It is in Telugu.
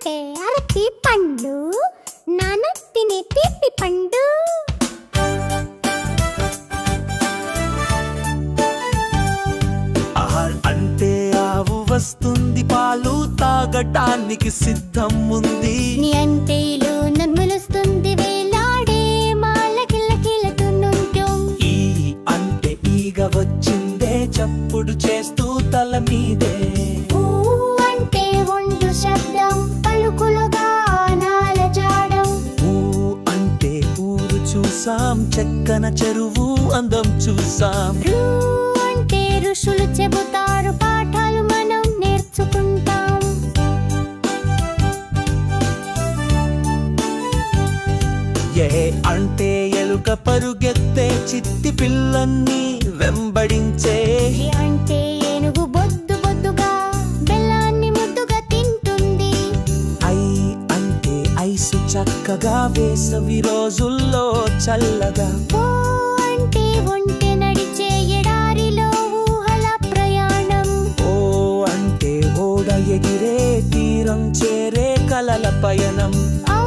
అంటే అరటి పండు, నాన్న తినే తీపి పండు. ఆర్ అంటే ఆవు వస్తుంది, పాలు తాగటానికి సిద్ధం ఉంది. నీ అంటే ఇల్లు నన్ములుస్తుంది, వేలాడే మాల కిల్ల కిలతున్నుంటాం. ఈ అంటే ఈగ వచ్చిందే, చప్పుడు చేస్తూ తల మీదే. ఊ అంటే ఒండు శబ్దం, పలుకులుగా నాలజాడం. ఊ అంటే ఊరు చూసాం, చెక్కన చెరువు అందం చూసాం. రు అంటే ఋషులు చెబుతారు, పాఠాలు మనం నేర్చుకుంటాం. ఏ అంటే ఎలుక పరుగెత్తే, చిట్టి పిల్లన్ని వెంబడించే. ఏ అంటే ఏనుగు బొద్దు బొద్దుగా బెల్లాన్ని ముద్దుగా తింటుంది. ఐ అంటే ఐసు చక్కగా, వేసవి రోజుల్లో చల్లగా. ఓ అంటే ఒంటె నడిచే, ఎడారిలో ఊహల ప్రయాణం. ఓ అంటే ఓడ ఎగిరే, తీరం చేరే కలల పయనం. ఔ